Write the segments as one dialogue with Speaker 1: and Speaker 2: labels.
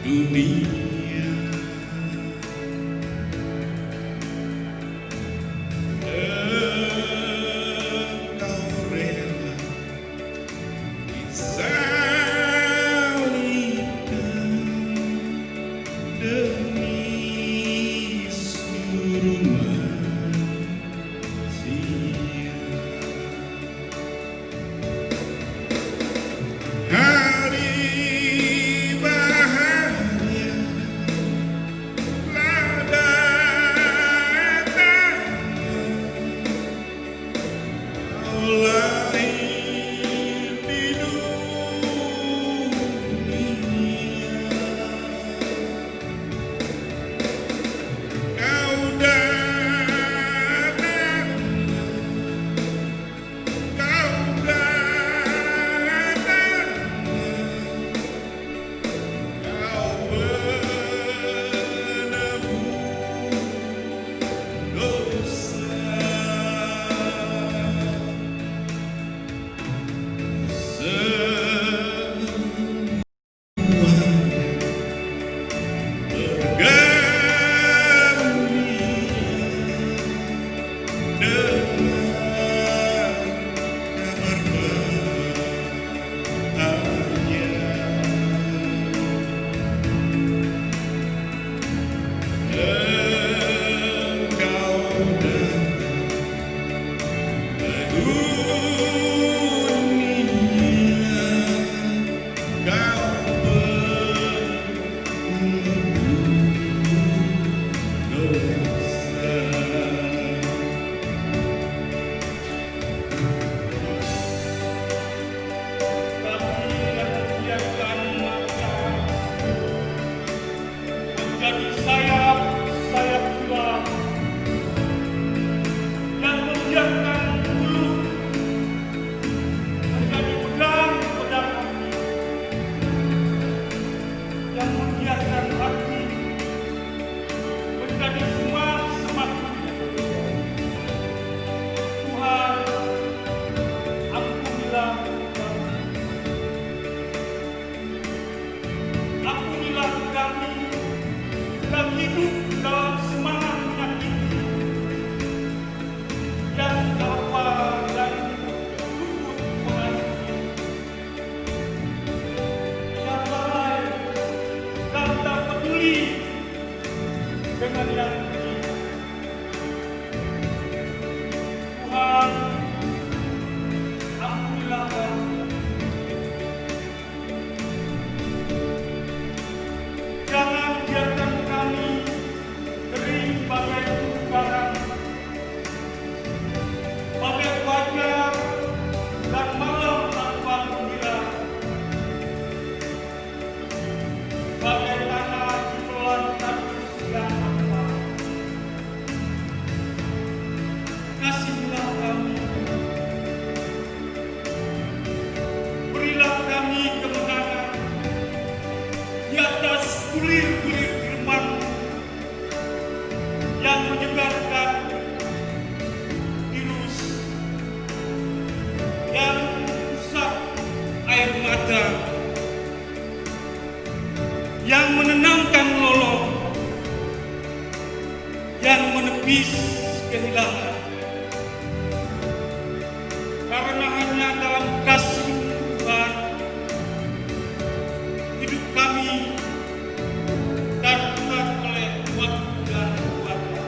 Speaker 1: dunia. Engkau rela disalibkan demi seluruh manusia. Hari bahagia telah datang, kau lahir di dunia. Kau datang, kau datang, kau menebus dosa. Sayap Tuhan yang membiarkan bulu menjadi pedang api, yang membiarkan hati menjadi semak Tuhan, ampunilah kami. Ampunilah kami yang hidup dalam semangat menyakiti, yang apa dan luput mengasihi, yang lalai dan tak peduli dengan yang lain. Tuhan, ampunilah kami. Jangan biarkan kami kering bagai karang, bagai fajar dan malam tanpa gembira, bagai tanah ditelan tandus yang hampa. Kasihilah kami, berilah kami kemenangan di atas bulir-bulir firman yang menyebarkan virus, yang merusak air mata, yang menenangkan melolong, yang menepis kehilangan. Karena hanya dalam kasih Tuhan hidup kami terbuat oleh waktu dan kuasa.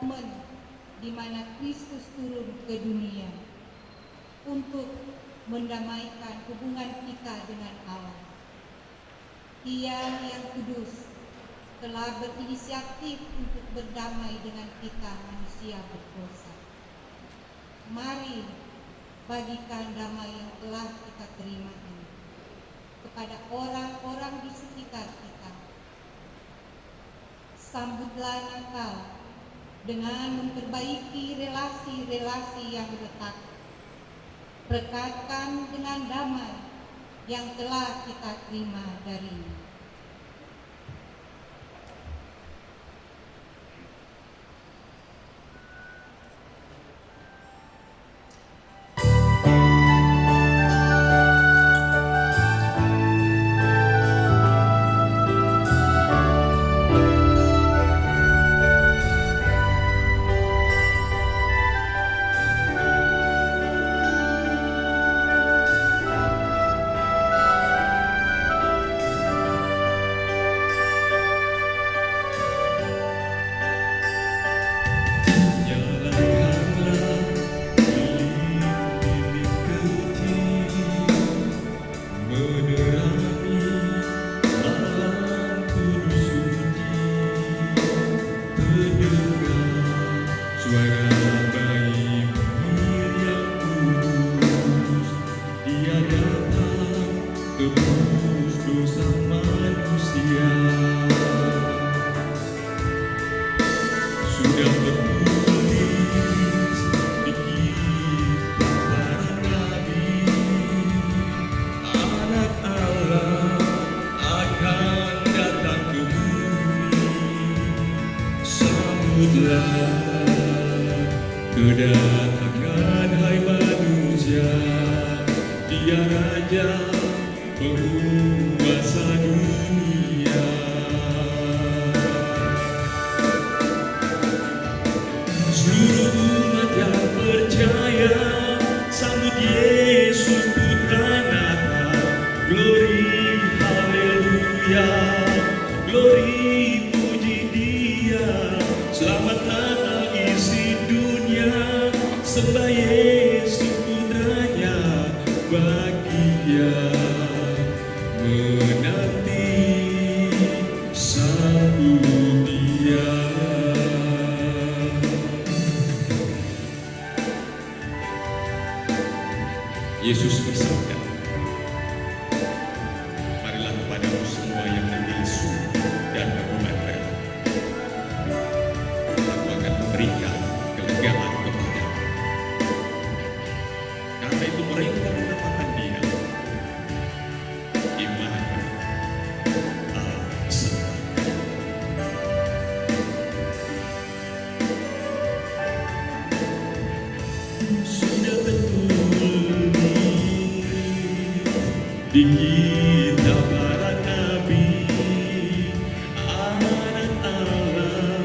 Speaker 2: momen di mana Kristus turun ke dunia untuk mendamaikan hubungan kita dengan Allah. Dia yang kudus telah berinisiatif untuk berdamai dengan kita manusia berdosa. Mari bagikan damai yang telah kita terima ini kepada orang-orang di sekitar kita. Sambutlah Natal dengan memperbaiki relasi-relasi yang retak. Rekatkan dengan damai yang telah kita terima darinya.
Speaker 3: Kedatangan hai manusia, Dia Raja penguasa dunia. Seluruh umat yang percaya sambut Yesus Putra Natal. Glory, haleluya, glory, puji Dia. Selamat Natal isi dunia, sembah Yesus Putranya, bahagia menanti sambut Dia. Yesus bersabda, marilah kepadamu semua yang membisu dan berobat berat, aku akan memberikan kelegaan kepadamu. Karena itu mereka menamakan Dia Immanuel, Allah beserta. Sudah tertulis di kitab para nabi, anak Allah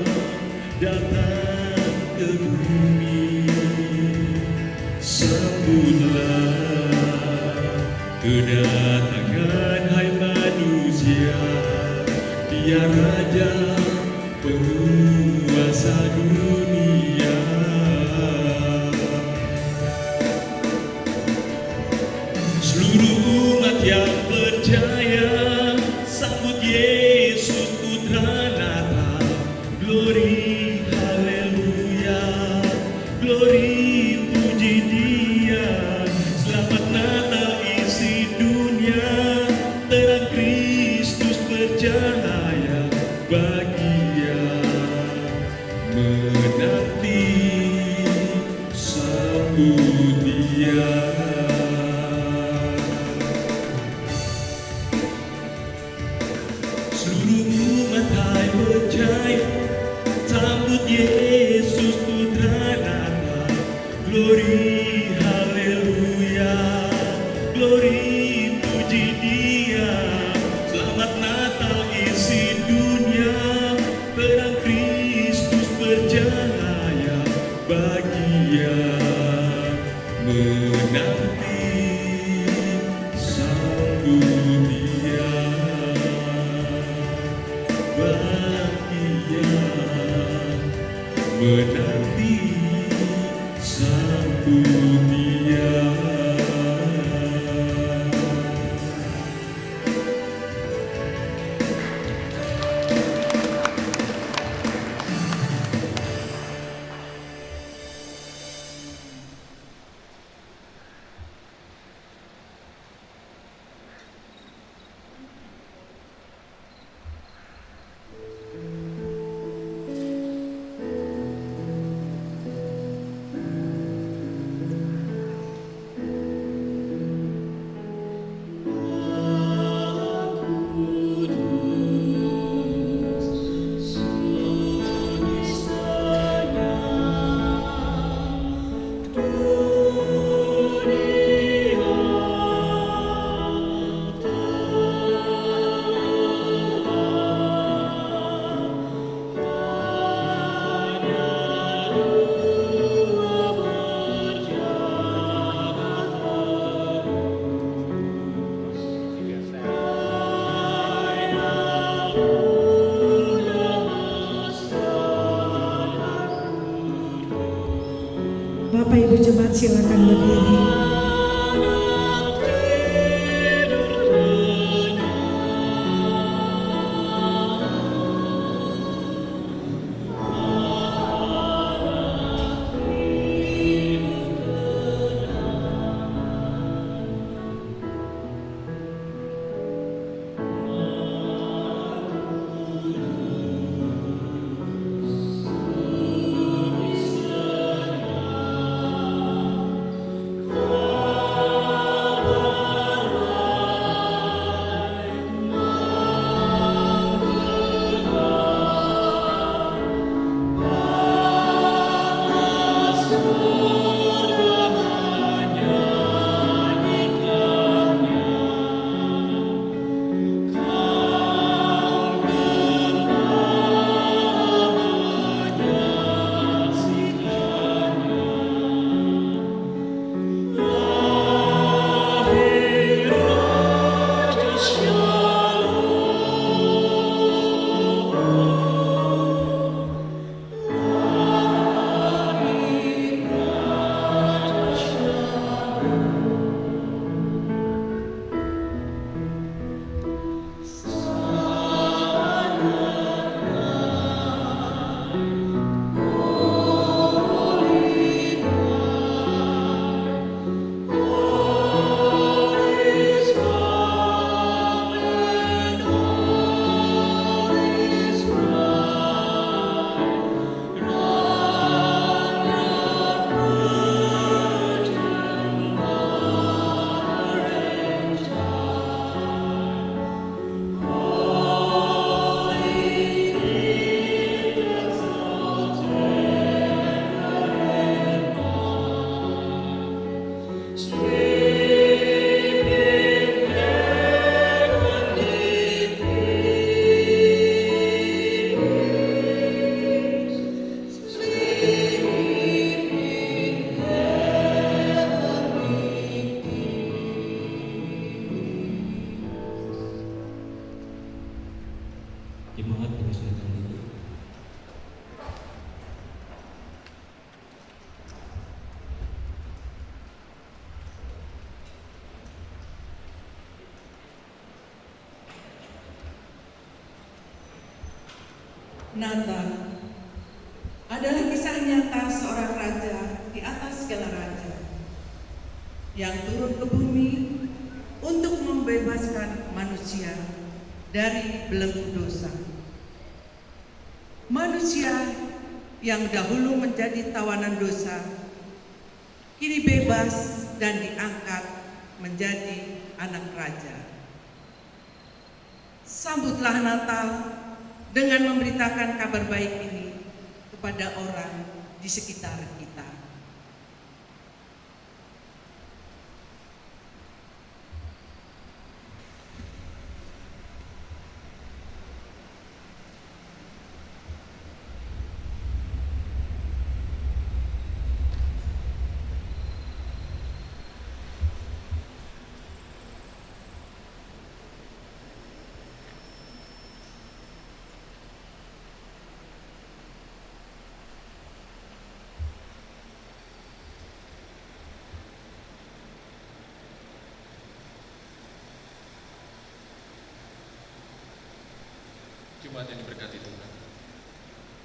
Speaker 3: datang ke bumi. Sambutlah kedatangan hai manusia, Dia Raja penguasa dunia. Seluruh umat yang percaya sambut Yesus Putra Natal. Glory, haleluya, glory, puji Dia. Selamat Natal isi dunia, terang Kristus bercahaya, bahagia menanti sambut Dia. Seluruh umat hai percaya menanti sambut dia.
Speaker 4: Bapak Ibu Jemaat silakan berdiri.
Speaker 5: Jemaat dipersilakan duduk.
Speaker 4: Natal adalah kisah nyata seorang raja di atas segala raja yang turun ke bumi untuk membebaskan manusia dari belenggu dosa. Manusia yang dahulu menjadi tawanan dosa kini bebas dan diangkat menjadi anak raja. Sambutlah Natal dengan memberitakan kabar baik ini kepada orang di sekitar kita.
Speaker 3: jemaat yang diberkati Tuhan,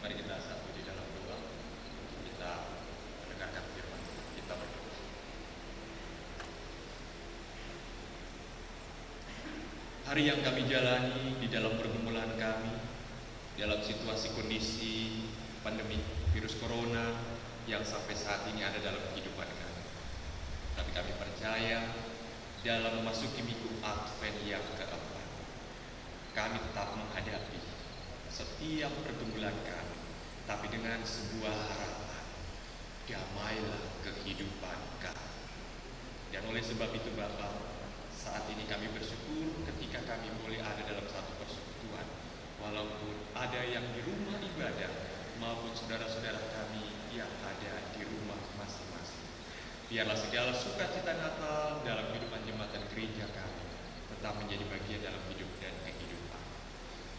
Speaker 3: mari kita satu di dalam doa untuk kita mendengarkan firman. Kita berdoa. Hari yang kami jalani di dalam pergumulan kami, dalam situasi kondisi pandemi virus corona yang sampai saat ini ada dalam kehidupan kami. Tapi kami percaya dalam memasuki minggu Advent yang keempat, kami tetap menghadapi setiap pergumulan kami, tapi dengan sebuah harapan, damailah kehidupan kami. Dan oleh sebab itu Bapak, saat ini kami bersyukur ketika kami boleh ada dalam satu persekutuan, walaupun ada yang di rumah ibadah maupun saudara-saudara kami yang ada di rumah masing-masing. Biarlah segala sukacita Natal dalam kehidupan jemaat dan gereja kami tetap menjadi bagian dalam hidup dan kehidupan.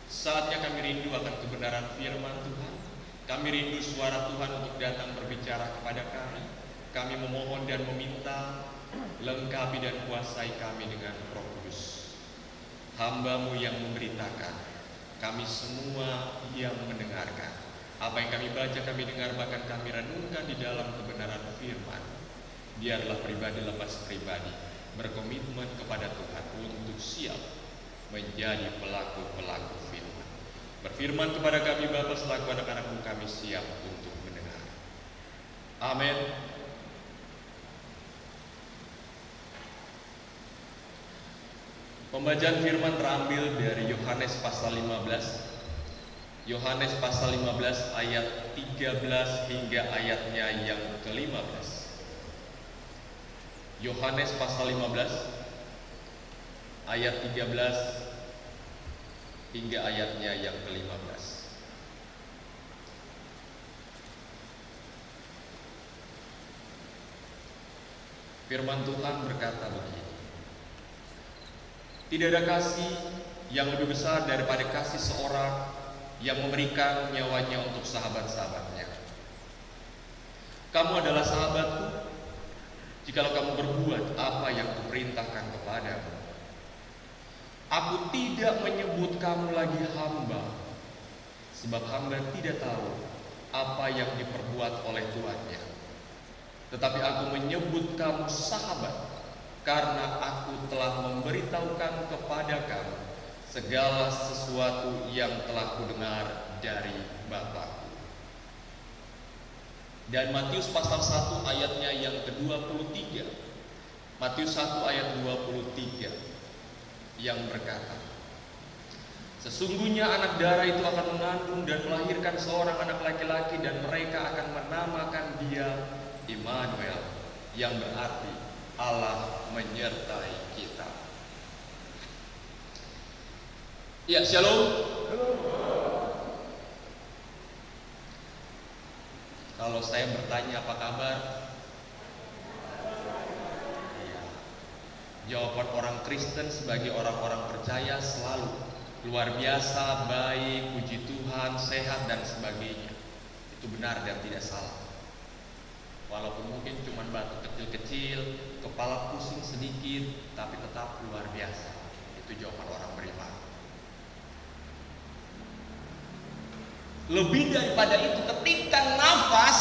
Speaker 3: Saatnya kami rindu akan kebenaran firman Tuhan. Kami rindu suara Tuhan untuk datang berbicara kepada kami. Kami memohon dan meminta, lengkapi dan kuasai kami dengan Roh Kudus. Hamba-Mu yang memberitakan, kami semua yang mendengarkan. Apa yang kami baca, kami dengar, bahkan kami renungkan di dalam kebenaran firman. Biarlah pribadi lepas pribadi berkomitmen kepada Tuhan untuk siap menjadi pelaku-pelaku firman. Berfirman kepada kami Bapa selaku anak-anak-Mu, kami siap untuk mendengar. Amin. Pembacaan firman terambil dari Yohanes pasal 15. Yohanes pasal 15 ayat 13 hingga ayatnya yang ke-15. Yohanes pasal 15 ayat 13 hingga ayatnya yang ke-15. Firman Tuhan berkata begini: tidak ada kasih yang lebih besar daripada kasih seorang yang memberikan nyawanya untuk sahabat-sahabatnya. Kamu adalah sahabatku jikalau kamu berbuat apa yang kuperintahkan kepadamu. Aku tidak menyebut kamu lagi hamba, sebab hamba tidak tahu apa yang diperbuat oleh tuannya. Tetapi aku menyebut kamu sahabat, karena aku telah memberitahukan kepada kamu segala sesuatu yang telah kudengar dari Bapa. Dan Matius pasal 1 ayatnya yang ke-23. Matius 1 ayat 23 yang berkata, sesungguhnya anak darah itu akan mengandung dan melahirkan seorang anak laki-laki, dan mereka akan menamakan dia Immanuel, yang berarti Allah menyertai kita. Ya, shalom. Kalau saya bertanya apa kabar? Ya. Jawaban orang Kristen sebagai orang-orang percaya selalu luar biasa, baik, puji Tuhan, sehat dan sebagainya. Itu benar dan tidak salah. Walaupun mungkin cuma batuk kecil-kecil, kepala pusing sedikit, tapi tetap luar biasa. Itu jawaban orang beriman. Lebih daripada itu, ketika nafas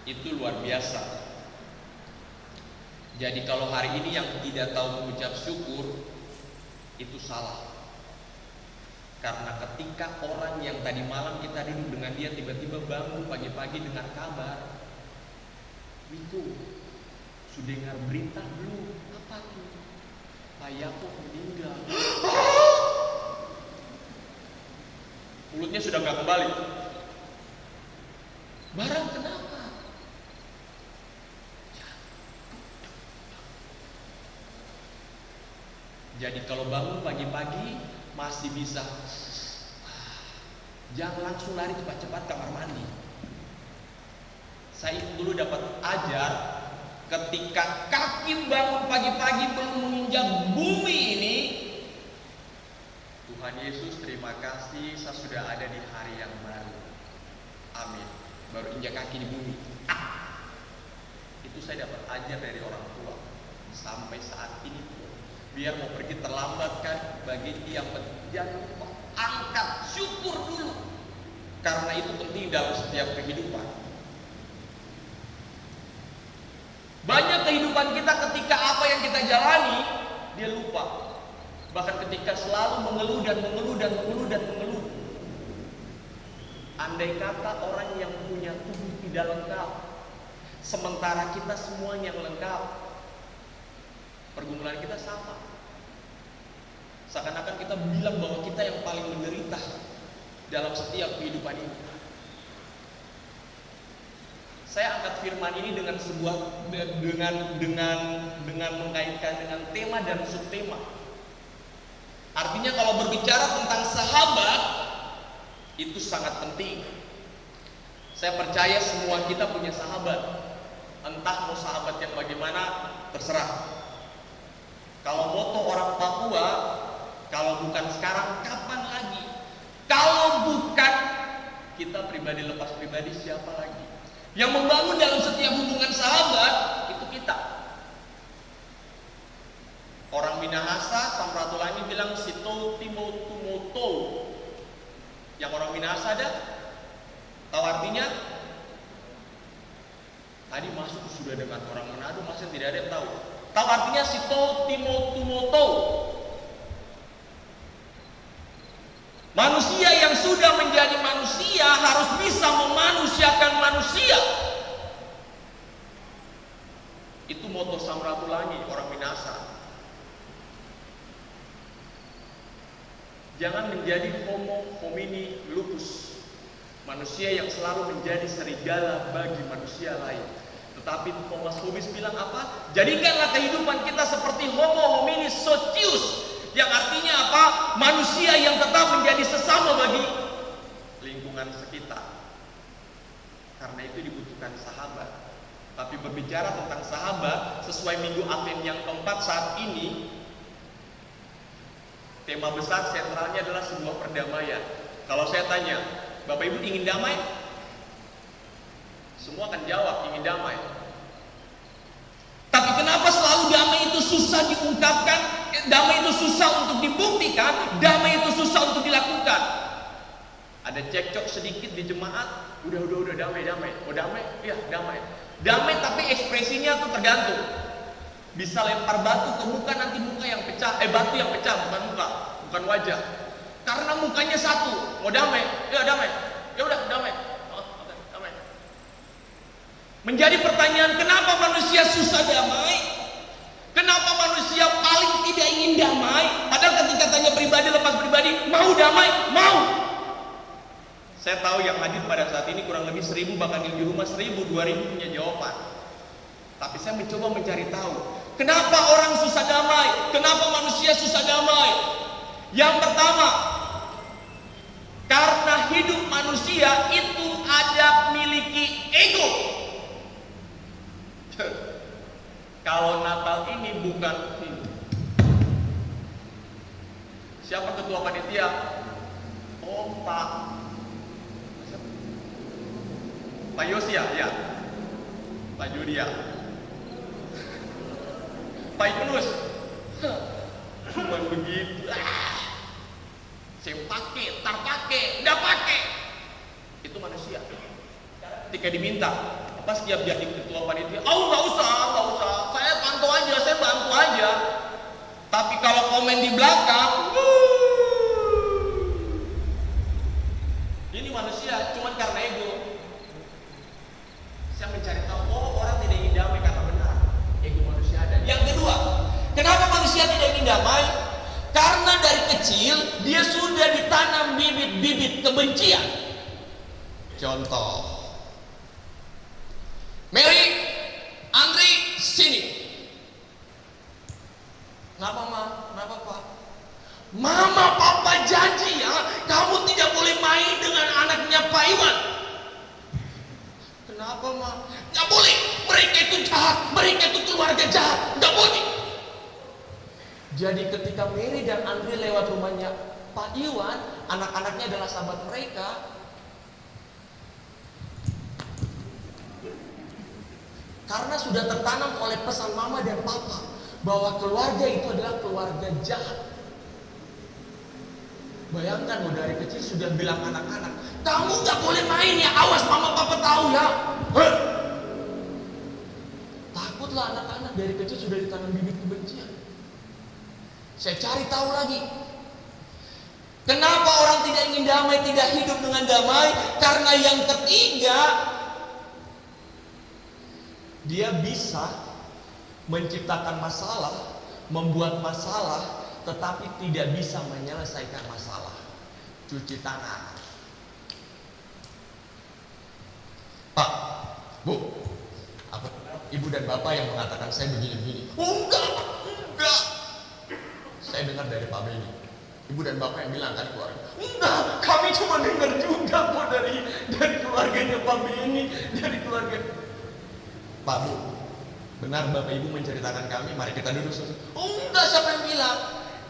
Speaker 3: itu luar biasa. Jadi kalau hari ini yang tidak tahu mengucap syukur itu salah. Karena ketika orang yang tadi malam kita duduk dengan dia tiba-tiba bangun pagi-pagi dengan kabar, Miko, sudah dengar berita belum? Apa tuh? Pak Yakob meninggal. Mulutnya sudah nggak kembali. Barang kenapa? Jadi kalau bangun pagi-pagi masih bisa, jangan langsung lari cepat-cepat kamar mandi. Saya dulu dapat ajar, ketika kaki bangun pagi-pagi belum menginjak bumi ini, Tuhan Yesus, terima kasih, saya sudah ada di hari yang baru. Amin. Baru injak kaki di bumi. Itu saya dapat ajar dari orang tua. Sampai saat ini pun, biar mau pergi terlambat kan, bagi yang jangan lupa angkat, syukur dulu. Karena itu penting dalam setiap kehidupan. Banyak kehidupan kita ketika apa yang kita jalani, dia lupa. Bahkan ketika selalu mengeluh dan mengeluh dan mengeluh dan mengeluh. Andai kata orang yang punya tubuh tidak lengkap, sementara kita semuanya lengkap, pergumulan kita sama. Seakan-akan kita bilang bahwa kita yang paling menderita dalam setiap kehidupan ini. Saya angkat firman ini dengan sebuah dengan mengkaitkan dengan tema dan subtema. Artinya kalau berbicara tentang sahabat itu sangat penting. Saya percaya semua kita punya sahabat. Entah mau sahabat yang bagaimana terserah. Kalau moto orang Papua, kalau bukan sekarang kapan lagi? Kalau bukan kita pribadi lepas pribadi, siapa lagi? Yang membangun dalam setiap hubungan sahabat itu kita. Orang Minahasa, Samratulangi bilang sito timotumoto. Yang orang Minahasa ada? Tahu artinya? Tadi masuk sudah dengan orang Manado, masih tidak ada yang tahu. Tahu artinya sito timotumoto. Manusia yang sudah menjadi manusia harus bisa memanusiakan manusia. Itu moto Samratulangi, orang Minahasa. Jangan menjadi homo homini lupus, manusia yang selalu menjadi serigala bagi manusia lain. Tetapi Thomas Hobbes bilang apa? Jadikanlah kehidupan kita seperti homo homini socius, yang artinya apa? Manusia yang tetap menjadi sesama bagi lingkungan sekitar. Karena itu dibutuhkan sahabat. Tapi berbicara tentang sahabat, sesuai Minggu Advent yang keempat saat ini, tema besar sentralnya adalah sebuah perdamaian. Kalau saya tanya, Bapak Ibu ingin damai? Semua akan jawab ingin damai. Tapi kenapa selalu damai itu susah diungkapkan? Damai itu susah untuk dibuktikan, damai itu susah untuk dilakukan. Ada cekcok sedikit di jemaat, udah damai. Oh damai? Iya damai. Damai tapi ekspresinya tuh tergantung. Bisa lempar batu ke muka, nanti muka yang pecah, batu yang pecah, bukan muka, bukan wajah. Karena mukanya satu, mau damai, ya damai, ya udah damai. Oke, damai. Menjadi pertanyaan, kenapa manusia susah damai? Kenapa manusia paling tidak ingin damai? Padahal ketika tanya pribadi lepas pribadi, mau damai? Mau. Saya tahu yang hadir pada saat ini kurang lebih 1000, bahkan yang di rumah 1000, 2000 punya jawaban. Tapi saya mencoba mencari tahu, kenapa orang susah damai? Kenapa manusia susah damai? Yang pertama, karena hidup manusia itu ada miliki ego. Kalau Natal ini bukan siapa ketua panitia? Oh Pak Yosia, ya. Pak Judia. Pak Yunus. Cuma begitu. Saya pakai, tar pakai, enggak pakai. Itu manusia. Ketika diminta, apa setiap jadi ketua panitia? Oh, enggak usah. Saya bantu aja. Tapi kalau komen di belakang, ini manusia, cuman karena ego. Saya mencari tahu, orang tidak ingin damai karena benar ego manusia ada. Yang kedua, kenapa manusia tidak ingin damai? Karena dari kecil dia sudah ditanam bibit-bibit kebencian. Contoh, Mary, Andri, sini. Kenapa Ma? Kenapa Pak? Mama Papa janji ya, kamu tidak boleh main dengan anaknya Pak Iwan. Kenapa Ma? Gak boleh, mereka itu jahat, mereka itu keluarga jahat, gak boleh. Jadi ketika Mary dan Andri lewat rumahnya Pak Iwan, anak-anaknya adalah sahabat mereka. Karena sudah tertanam oleh pesan mama dan papa bahwa keluarga itu adalah keluarga jahat.
Speaker 5: Bayangkan lo dari kecil sudah bilang anak-anak, kamu nggak boleh main ya, awas mama papa tahu ya. Heh. Takutlah anak-anak dari kecil sudah ditanam bibit kebencian. Saya cari tahu lagi. Kenapa orang tidak ingin damai, tidak hidup dengan damai? Karena yang ketiga, dia bisa menciptakan masalah, membuat masalah, tetapi tidak bisa menyelesaikan masalah. Cuci tangan. Pak, Bu, apa ibu dan bapak yang mengatakan saya begini-begini? Oh, enggak. Saya dengar dari Pak Beni. Ibu dan bapak yang bilang kan keluarga. Enggak, kami cuma dengar juga kok dari keluarganya Pak Beni, dari keluarga. Pak, Bu, benar bapak ibu menceritakan kami, mari kita duduk. Oh, enggak, siapa yang bilang?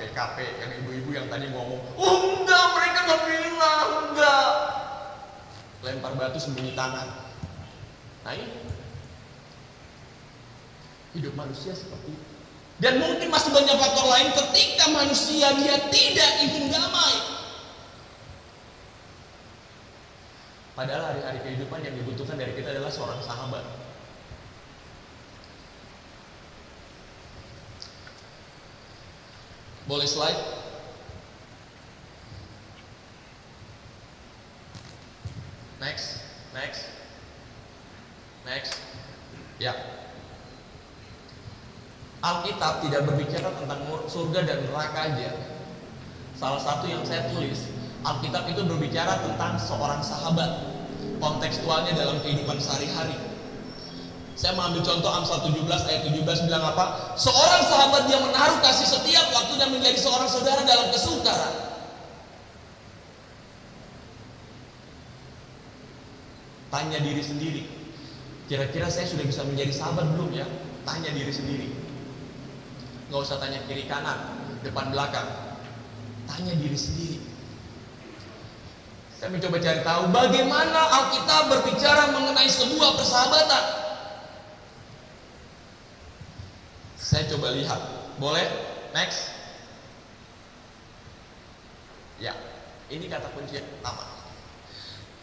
Speaker 5: PKP, yang ibu-ibu yang tadi ngomong. Oh, enggak, mereka nggak bilang, enggak. Lempar batu sembunyi tangan. Nah ini hidup manusia seperti itu. Dan mungkin masih banyak faktor lain ketika manusia dia tidak ingin damai. Padahal hari-hari kehidupan yang dibutuhkan dari kita adalah seorang sahabat. Boleh slide? Next. Ya. Alkitab tidak berbicara tentang surga dan neraka aja. Salah satu yang saya tulis, Alkitab itu berbicara tentang seorang sahabat. Kontekstualnya dalam kehidupan sehari-hari. Saya mengambil contoh Amsal 17 ayat 17 bilang apa? Seorang sahabat yang menaruh kasih setiap waktu dan menjadi seorang saudara dalam kesukaran. Tanya diri sendiri, kira-kira saya sudah bisa menjadi sahabat belum ya? Tanya diri sendiri. Nggak usah tanya kiri kanan, depan belakang. Tanya diri sendiri. Saya mencoba cari tahu bagaimana Alkitab berbicara mengenai sebuah persahabatan. Saya coba lihat. Boleh? Next. Ya, ini kata kunci yang pertama.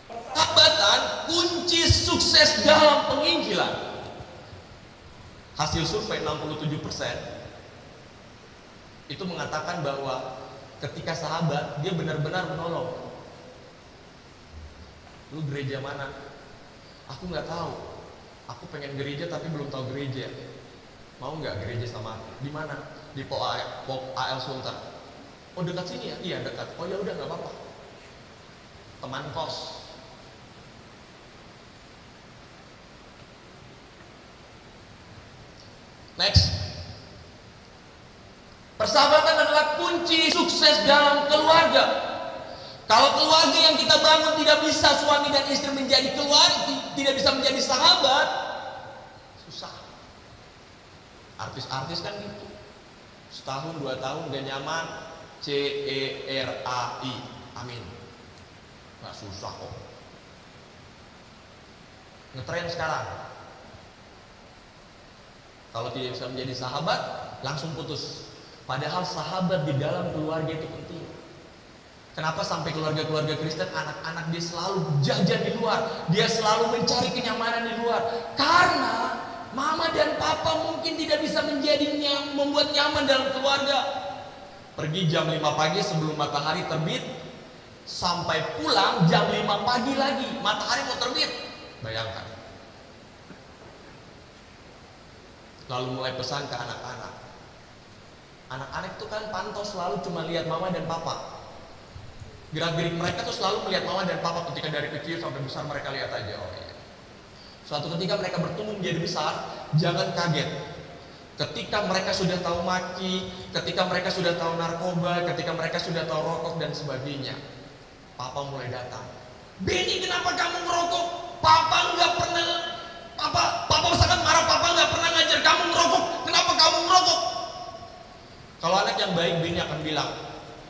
Speaker 5: Persahabatan kunci sukses dalam penginjilan. Hasil survei 67% itu mengatakan bahwa ketika sahabat dia benar-benar menolong. Lu gereja mana? Aku nggak tahu. Aku pengen gereja tapi belum tahu gereja. Mau nggak gereja sama aku? Di mana? Di POK AL Sultan. Oh dekat sini ya? Iya dekat. Oh ya udah nggak apa-apa. Teman kos. Next. Persahabatan adalah kunci sukses dalam keluarga. Kalau keluarga yang kita bangun tidak bisa suami dan istri menjadi keluarga, tidak bisa menjadi sahabat, susah. Artis-artis kan gitu. Setahun 2 tahun gak nyaman, CERAI. Amin. Gak susah kok. Ngetren sekarang. Kalau tidak bisa menjadi sahabat, langsung putus. Padahal sahabat di dalam keluarga itu penting. Kenapa sampai keluarga-keluarga Kristen anak-anak dia selalu jajan di luar, dia selalu mencari kenyamanan di luar? Karena mama dan papa mungkin tidak bisa membuat nyaman dalam keluarga. Pergi jam 5 pagi sebelum matahari terbit, sampai pulang jam 5 pagi lagi, matahari mau terbit. Bayangkan. Lalu mulai pesan ke anak-anak. Anak-anak itu kan pantau selalu cuma lihat mama dan papa. Gerak-gerik mereka tuh selalu melihat mama dan papa ketika dari kecil sampai besar mereka lihat aja. Oh iya. Suatu ketika mereka bertumbuh menjadi besar, jangan kaget. Ketika mereka sudah tahu maki, ketika mereka sudah tahu narkoba, ketika mereka sudah tahu rokok dan sebagainya, papa mulai datang. Beni, kenapa kamu ngerokok? Papa nggak pernah. Papa sangat marah. Papa nggak pernah ngajar kamu ngerokok. Kenapa kamu ngerokok? Kalau anak yang baik, Beni akan bilang,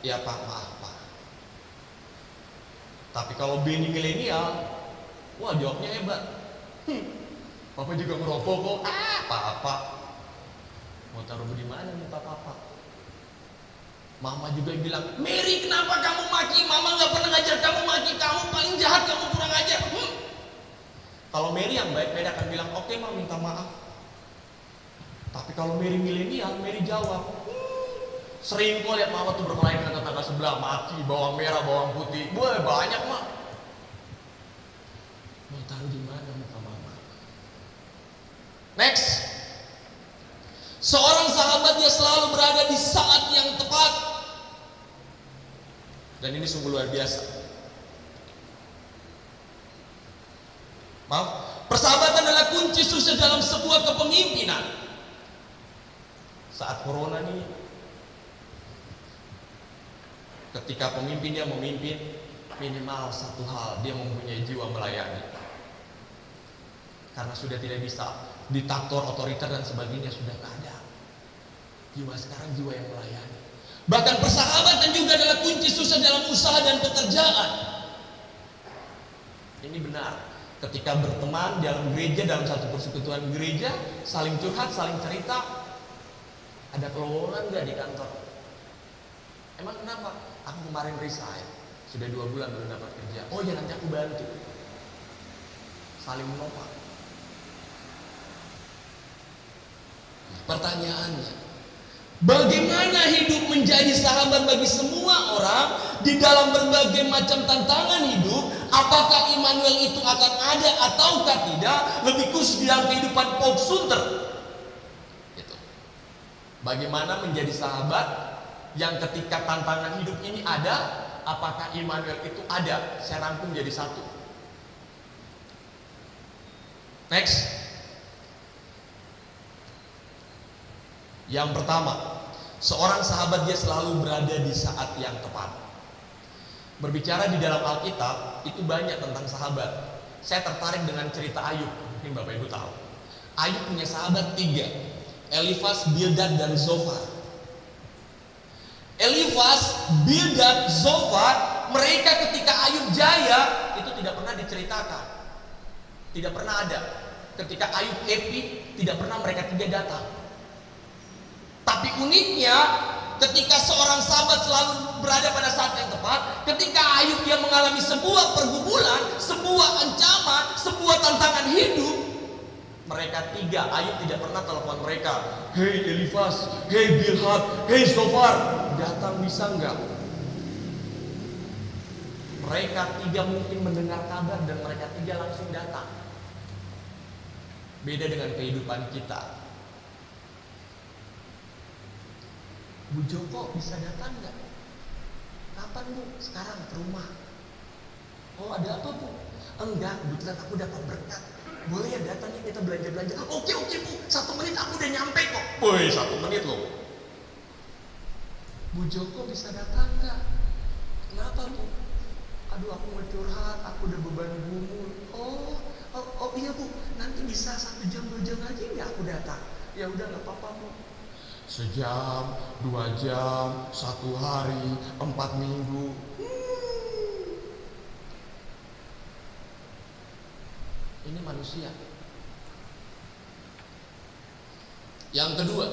Speaker 5: ya Pak, maaf Pak. Tapi kalau Beni milenial, wah jawabnya hebat. Papa juga ngerokok kok. Papa mau taruh di mana muka papa? Mama juga bilang, Mary kenapa kamu maki? Mama gak pernah ngajar kamu maki, kamu paling jahat, kamu kurang ajar. Kalau Mary yang baik, Mary akan bilang, oke Ma, minta maaf. Tapi kalau Mary milenial, Mary jawab, sering kok lihat Mama tuh berkelahi dengan tetangga sebelah, maki, bawang merah, bawang putih. Wah, banyak Ma. Mau taruh di mana muka Mama? Next. Seorang sahabat dia selalu berada di saat yang tepat. Dan ini sungguh luar biasa. Maaf, persahabatan adalah kunci sukses dalam sebuah kepemimpinan. Saat corona nih, ketika pemimpin dia memimpin, minimal satu hal, dia mempunyai jiwa melayani. Karena sudah tidak bisa diktator, otoriter dan sebagainya sudah tidak ada. Jiwa sekarang jiwa yang melayani. Bahkan persahabatan juga adalah kunci sukses dalam usaha dan pekerjaan. Ini benar. Ketika berteman dalam gereja, dalam satu persekutuan gereja, saling curhat, saling cerita, ada kelowongan nggak di kantor? Emang kenapa? Aku kemarin resign, sudah 2 bulan belum dapat kerja. Oh ya nanti aku bantu. Saling menopang. Pertanyaannya, bagaimana hidup menjadi sahabat bagi semua orang di dalam berbagai macam tantangan hidup? Apakah Immanuel itu akan ada ataukah tidak? Lebih khusus di dalam kehidupan Paul Sunter. Gitu. Bagaimana menjadi sahabat yang ketika tantangan hidup ini ada? Apakah Immanuel itu ada? Saya rangkum jadi satu. Next. Yang pertama, seorang sahabat dia selalu berada di saat yang tepat. Berbicara di dalam Alkitab, itu banyak tentang sahabat. Saya tertarik dengan cerita Ayub. Ini Bapak Ibu tahu. Ayub punya sahabat 3. Elifas, Bildad, dan Zofar. Elifas, Bildad, Zofar, mereka ketika Ayub jaya, itu tidak pernah diceritakan. Tidak pernah ada. Ketika Ayub happy, tidak pernah mereka 3 datang. Tapi uniknya, ketika seorang sahabat selalu berada pada saat yang tepat, ketika Ayub dia mengalami sebuah pergumulan, sebuah ancaman, sebuah tantangan hidup, mereka 3, Ayub tidak pernah telepon mereka. Hei Elifas, hei Bildad, hei Zofar, datang bisa enggak? Mereka 3 mungkin mendengar kabar dan mereka 3 langsung datang. Beda dengan kehidupan kita. Bu Joko bisa datang nggak? Kapan Bu? Sekarang ke rumah. Oh ada apa Bu? Enggak, kebetulan aku dapat berkat. Boleh ya datangnya kita belanja-belanja. Oke Bu, 1 menit aku udah nyampe kok. Woi 1 menit loh. Bu Joko bisa datang nggak? Kenapa Bu? Aduh aku mau curhat, aku udah beban gumul. Oh iya Bu, nanti bisa 1 jam 2 jam lagi nggak aku datang? Ya udah nggak apa-apa Bu. Sejam, 2 jam, 1 hari, 4 minggu. Ini manusia. Yang kedua,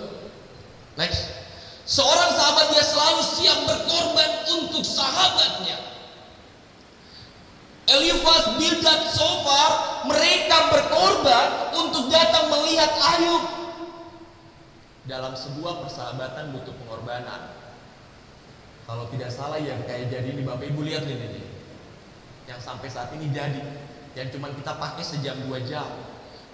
Speaker 5: next. Seorang sahabat dia selalu siap berkorban untuk sahabatnya. Elifas, Bildad, Zofar, mereka berkorban untuk datang melihat Ayub. Dalam sebuah persahabatan butuh pengorbanan. Kalau tidak salah yang kayak jadi ini Bapak Ibu lihat ini. Yang sampai saat ini jadi. Yang cuma kita pakai sejam 2 jam.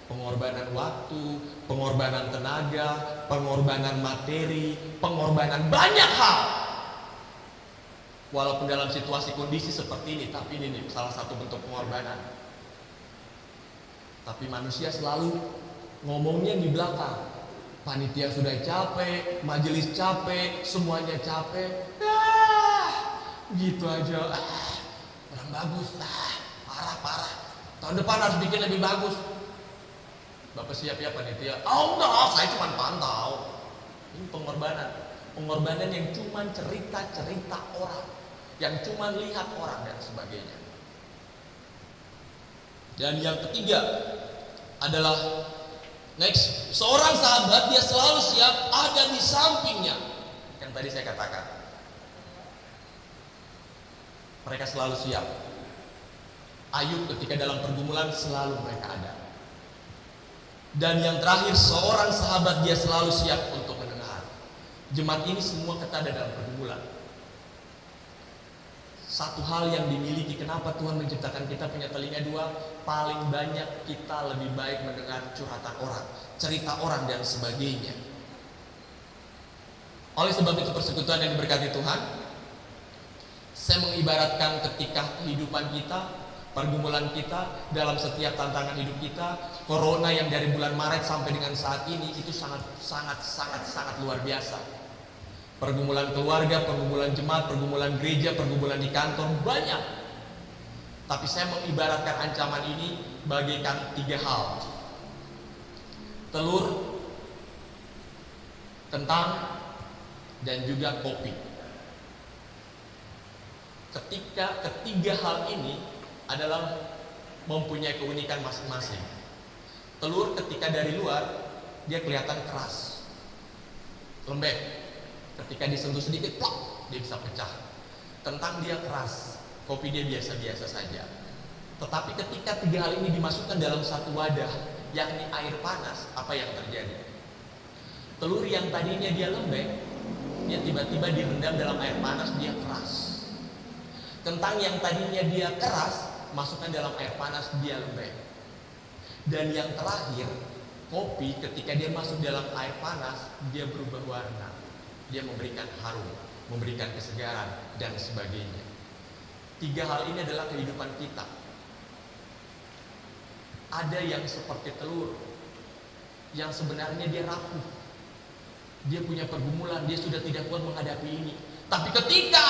Speaker 5: Pengorbanan waktu, pengorbanan tenaga, pengorbanan materi, pengorbanan banyak hal. Walaupun dalam situasi kondisi seperti ini, tapi ini nih, salah satu bentuk pengorbanan. Tapi manusia selalu ngomongnya di belakang. Panitia sudah capek, majelis capek, semuanya capek. Gitu aja. Kurang bagus. Parah. Tahun depan harus bikin lebih bagus. Bapak siap ya panitia? Oh enggak, saya cuma pantau. Ini pengorbanan. Pengorbanan yang cuma cerita-cerita orang, yang cuma lihat orang dan sebagainya. Dan yang ketiga adalah next, seorang sahabat dia selalu siap ada di sampingnya. Yang tadi saya katakan, mereka selalu siap. Ayub ketika dalam pergumulan selalu mereka ada. Dan yang terakhir, seorang sahabat dia selalu siap untuk mendengar. Jemaat ini semua kita ada dalam pergumulan. Satu hal yang dimiliki, kenapa Tuhan menciptakan kita punya telinga dua, paling banyak kita lebih baik mendengar curhatan orang, cerita orang dan sebagainya. Oleh sebab itu persekutuan yang diberkati Tuhan, saya mengibaratkan ketika kehidupan kita, pergumulan kita, dalam setiap tantangan hidup kita, corona yang dari bulan Maret sampai dengan saat ini itu sangat luar biasa. Pergumulan keluarga, pergumulan jemaat, pergumulan gereja, pergumulan di kantor banyak. Tapi saya mengibaratkan ancaman ini bagaikan 3 hal. Telur, kentang, dan juga kopi. Ketika ketiga hal ini adalah mempunyai keunikan masing-masing. Telur ketika dari luar dia kelihatan keras, lembek. Ketika disentuh sedikit, plak, dia bisa pecah. Kentang dia keras, kopi dia biasa-biasa saja. Tetapi ketika 3 hal ini dimasukkan dalam satu wadah, yakni air panas, apa yang terjadi? Telur yang tadinya dia lembek, dia tiba-tiba direndam dalam air panas, dia keras. Kentang yang tadinya dia keras, masukkan dalam air panas, dia lembek. Dan yang terakhir, kopi ketika dia masuk dalam air panas, dia berubah warna. Dia memberikan harum, memberikan kesegaran, dan sebagainya. 3 hal ini adalah kehidupan kita. Ada yang seperti telur, yang sebenarnya dia rapuh. Dia punya pergumulan, dia sudah tidak kuat menghadapi ini. Tapi ketika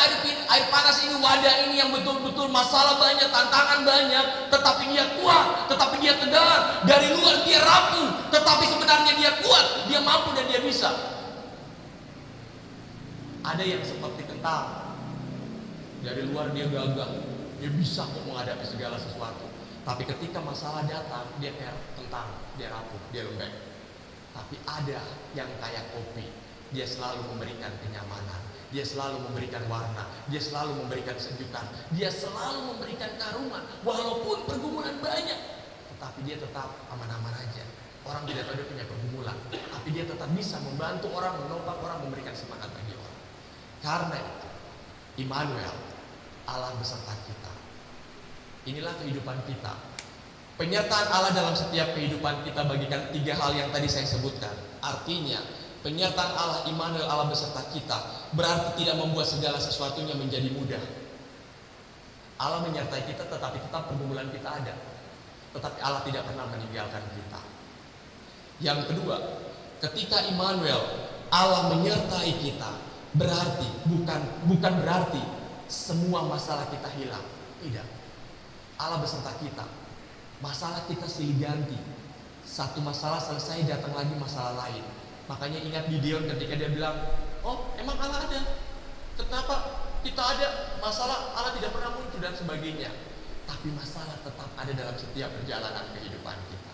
Speaker 5: air panas ini, wadah ini yang betul-betul masalah banyak, tantangan banyak, tetapi dia kuat, tetapi dia tegar. Dari luar dia rapuh, tetapi sebenarnya dia kuat, dia mampu dan dia bisa. Ada yang seperti kentang, dari luar dia gagah, dia bisa kok menghadapi segala sesuatu. Tapi ketika masalah datang, dia kayak kentang, dia rapuh, dia lembek. Tapi ada yang kayak kopi, dia selalu memberikan kenyamanan, dia selalu memberikan warna, dia selalu memberikan sejukan, dia selalu memberikan karuman. Walaupun pergumulan banyak, tetapi dia tetap aman-aman aja. Orang tidak tahu dia punya pergumulan, tapi dia tetap bisa membantu orang, menopang orang, memberikan semangat bagi orang. Karena itu, Immanuel, Allah beserta kita. Inilah kehidupan kita. Penyertaan Allah dalam setiap kehidupan kita bagikan 3 hal yang tadi saya sebutkan. Artinya, penyertaan Allah, Immanuel, Allah beserta kita, berarti tidak membuat segala sesuatunya menjadi mudah. Allah menyertai kita, tetapi tetap pergumulan kita ada. Tetapi Allah tidak pernah meninggalkan kita. Yang kedua, ketika Immanuel, Allah menyertai kita, berarti bukan berarti semua masalah kita hilang. Tidak. Allah beserta kita. Masalah kita silih ganti. Satu masalah selesai, datang lagi masalah lain. Makanya ingat Gideon ketika dia bilang, oh emang Allah ada, kenapa kita ada masalah, Allah tidak pernah muncul dan sebagainya. Tapi masalah tetap ada dalam setiap perjalanan kehidupan kita.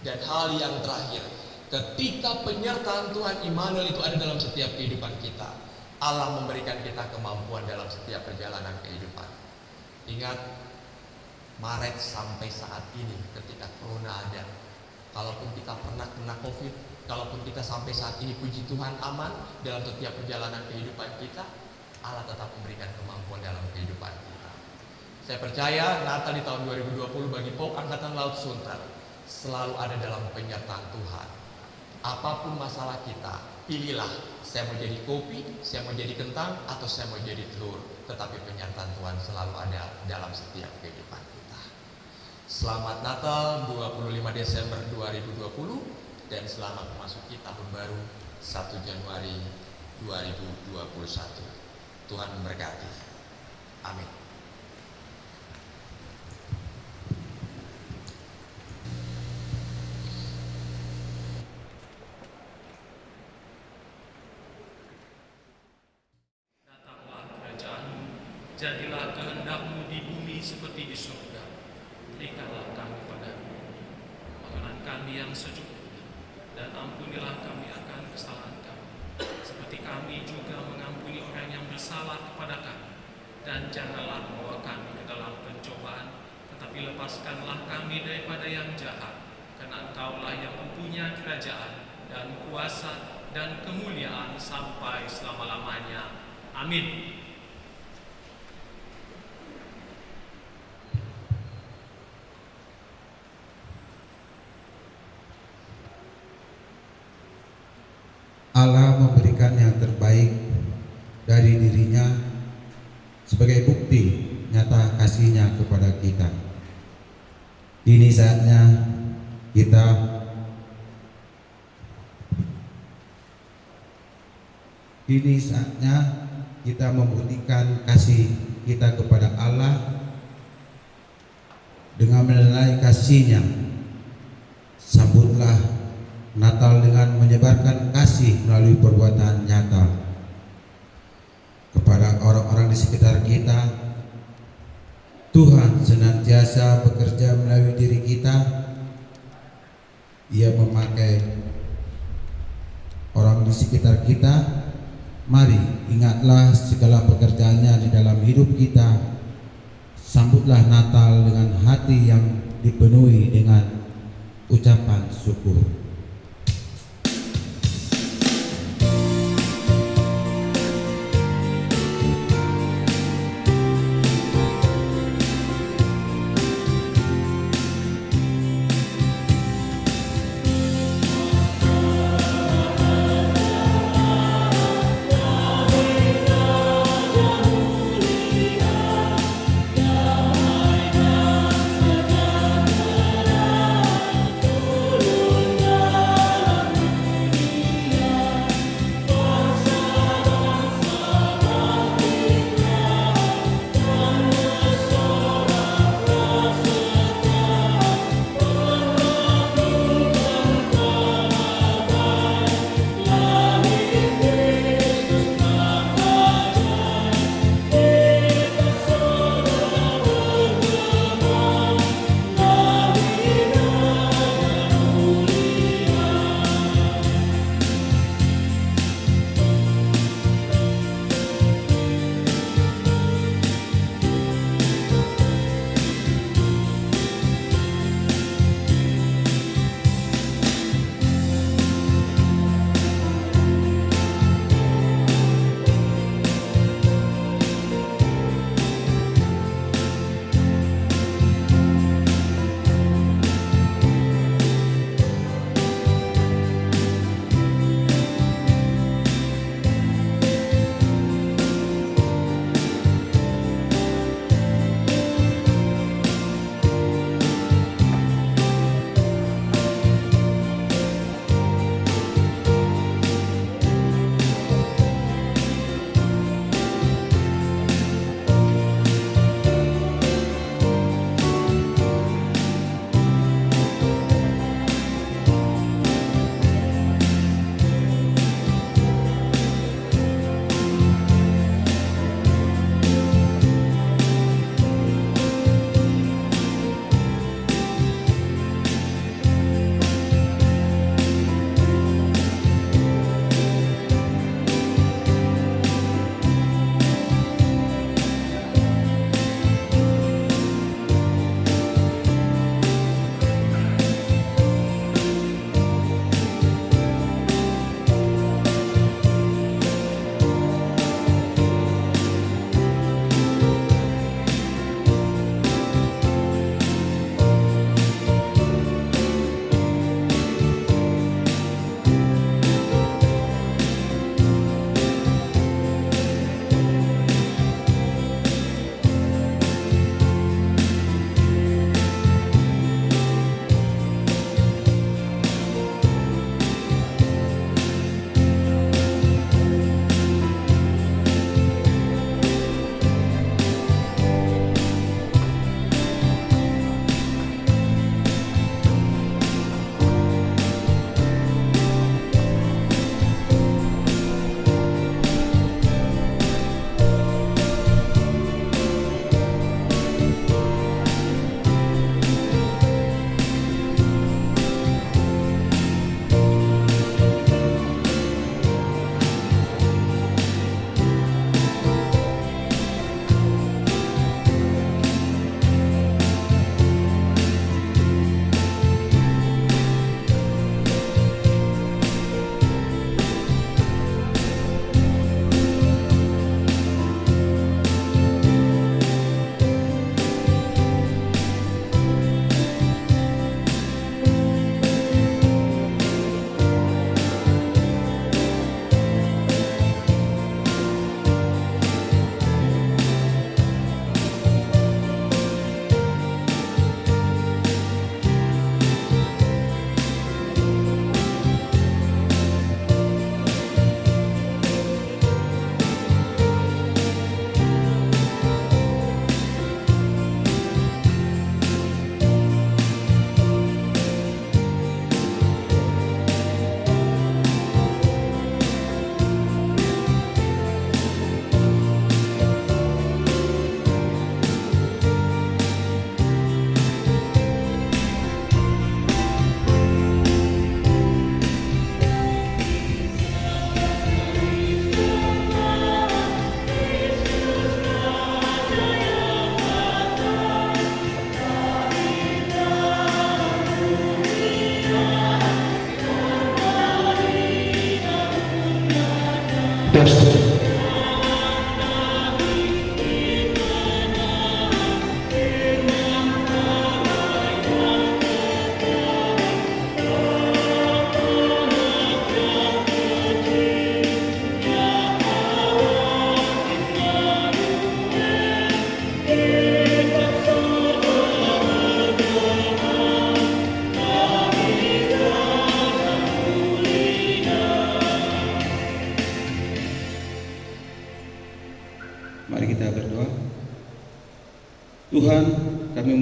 Speaker 5: Dan hal yang terakhir, ketika penyertaan Tuhan Immanuel itu ada dalam setiap kehidupan kita, Allah memberikan kita kemampuan dalam setiap perjalanan kehidupan. Ingat, Maret sampai saat ini ketika corona ada, kalaupun kita pernah kena COVID, kalaupun kita sampai saat ini puji Tuhan aman dalam setiap perjalanan kehidupan kita, Allah tetap memberikan kemampuan dalam kehidupan kita. Saya percaya Natal di tahun 2020 bagi POK Angkatan Laut Sunter selalu ada dalam penyertaan Tuhan. Apapun masalah kita, pilihlah, saya mau jadi kopi, saya mau jadi kentang, atau saya mau jadi telur. Tetapi penyertaan Tuhan selalu ada dalam setiap kehidupan kita. Selamat Natal 25 Desember 2020 dan selamat memasuki tahun baru 1 Januari 2021. Tuhan memberkati. Amin.
Speaker 6: Jadilah kehendak-Mu di bumi seperti di surga. Berikanlah kami padaku makanan kami yang secukupnya, dan ampunilah kami akan kesalahan kami, seperti kami juga mengampuni orang yang bersalah kepada kami. dan janganlah membawa kami ke dalam pencobaan, tetapi lepaskanlah kami daripada yang jahat. Karena Engkaulah yang mempunyai kerajaan dan kuasa dan kemuliaan sampai selama-lamanya. Amin.
Speaker 7: Allah memberikan yang terbaik dari dirinya sebagai bukti nyata kasih-Nya kepada kita. Ini saatnya kita membuktikan kasih kita kepada Allah dengan menilai kasih-Nya. Sambutlah Natal dengan menyebarkan kasih melalui perbuatan nyata kepada orang-orang di sekitar kita. Tuhan senantiasa bekerja melalui diri kita. Ia memakai orang di sekitar kita. Mari ingatlah segala pekerjaannya di dalam hidup kita. Sambutlah Natal dengan hati yang dipenuhi dengan ucapan syukur.
Speaker 8: Turun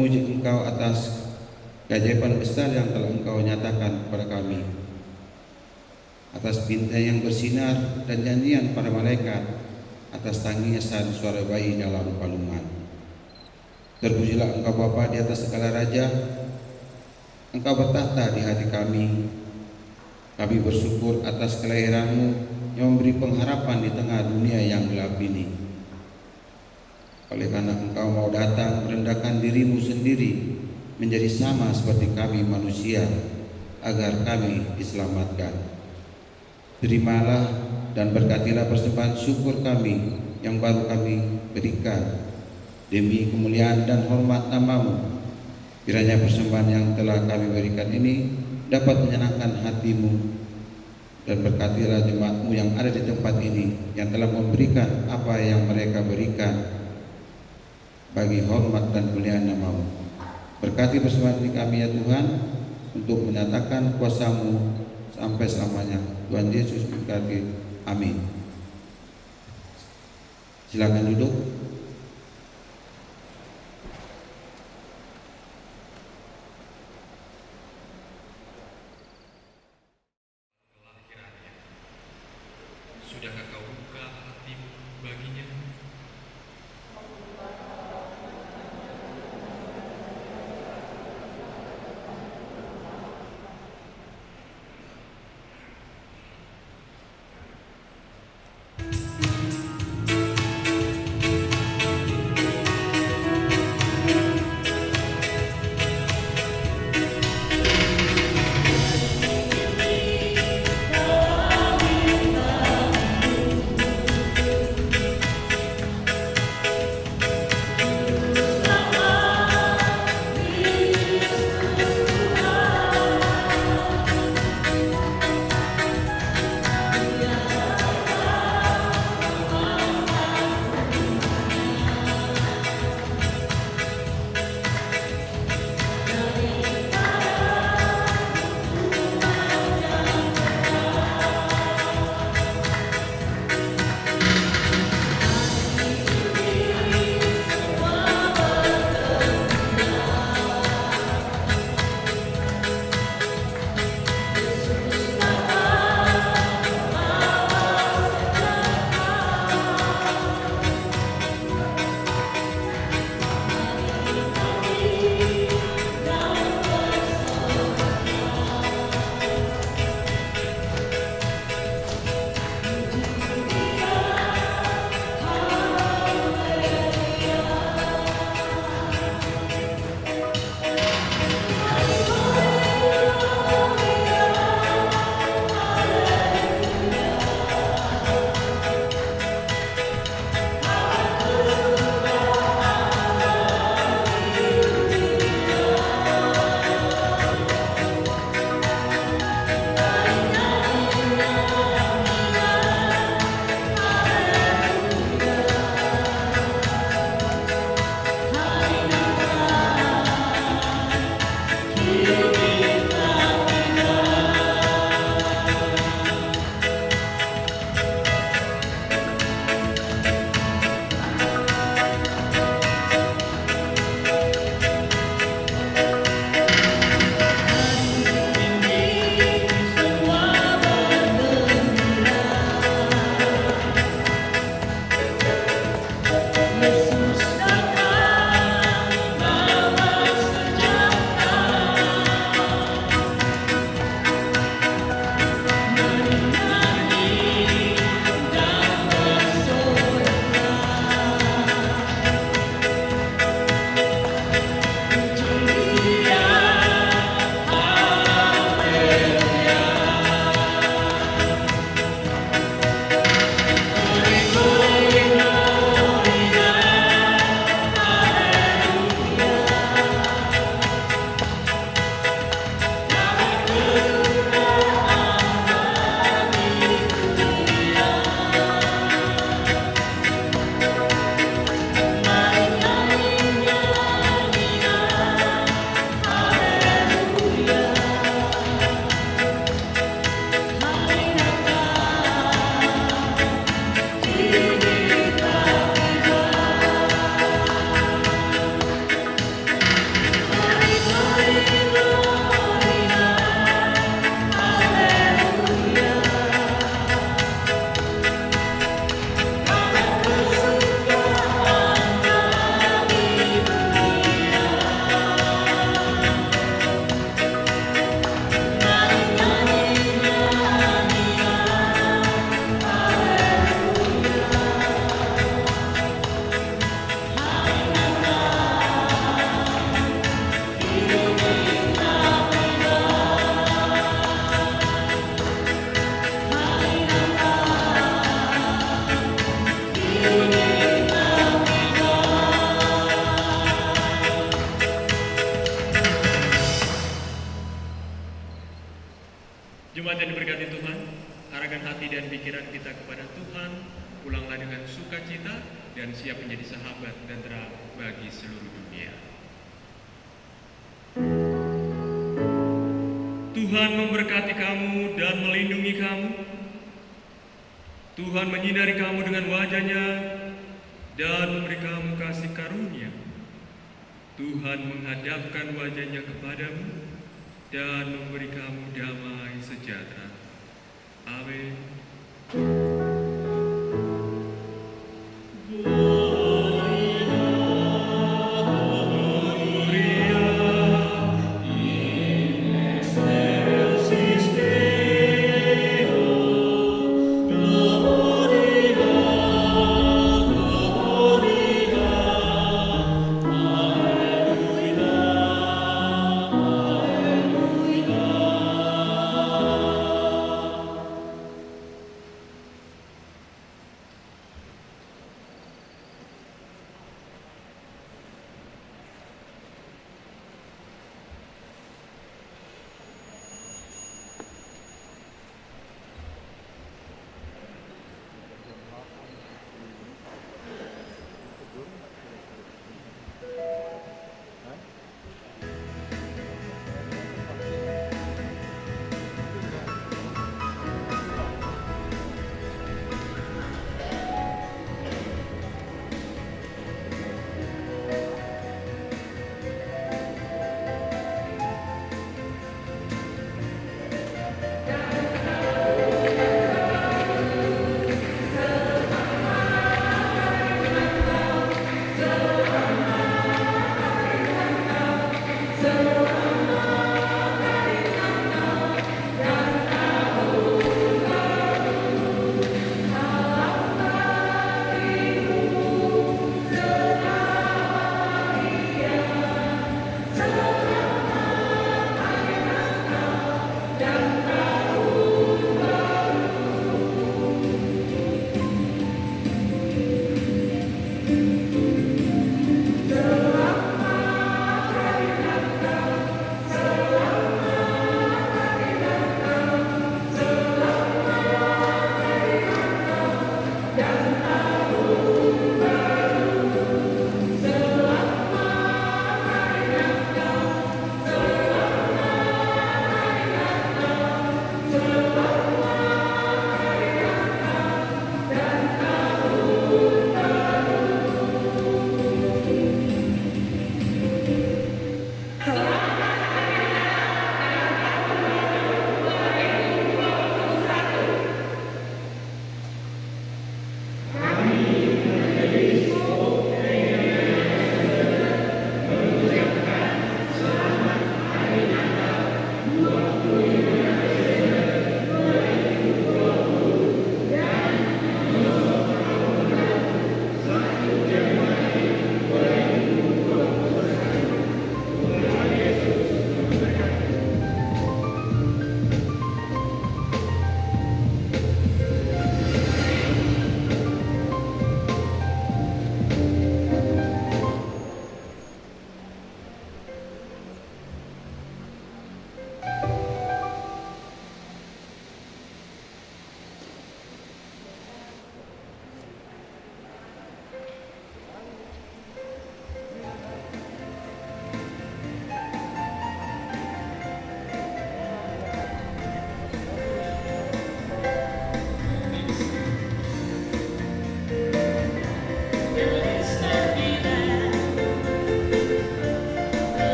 Speaker 7: memuji Engkau atas keajaiban besar yang telah Engkau nyatakan kepada kami, atas bintang yang bersinar dan nyanyian para malaikat, atas tangisan suara bayi dalam palungan. Terpujilah Engkau Bapa di atas segala raja, Engkau bertahta di hati kami. Kami bersyukur atas kelahiran-Mu yang memberi pengharapan di tengah dunia yang gelap ini. Oleh karena Engkau mau datang merendahkan diri-Mu sendiri menjadi sama seperti kami manusia, agar kami diselamatkan. Terimalah dan berkatilah persembahan syukur kami yang baru kami berikan demi kemuliaan dan hormat nama-Mu. Kiranya persembahan yang telah kami berikan ini dapat menyenangkan hati-Mu, dan berkatilah jemaat-Mu yang ada di tempat ini yang telah memberikan apa yang mereka berikan bagi hormat dan kemuliaan nama-Mu. Berkati persembahan ini kami ya Tuhan, untuk menyatakan kuasa-Mu sampai selamanya. Tuhan Yesus berkati. Amin. Silakan duduk.
Speaker 6: Sudahkah kau buka hatimu baginya?
Speaker 8: Jemaat yang diberkati Tuhan, arahkan hati dan pikiran kita kepada Tuhan, pulanglah dengan sukacita dan siap menjadi sahabat dan terang bagi seluruh dunia. Tuhan memberkati kamu dan melindungi kamu. Tuhan menyinari kamu dengan wajah-Nya dan memberi kamu kasih karunia. Tuhan menghadapkan wajah-Nya kepadamu dan memberi kamu damai sejahtera. Amin.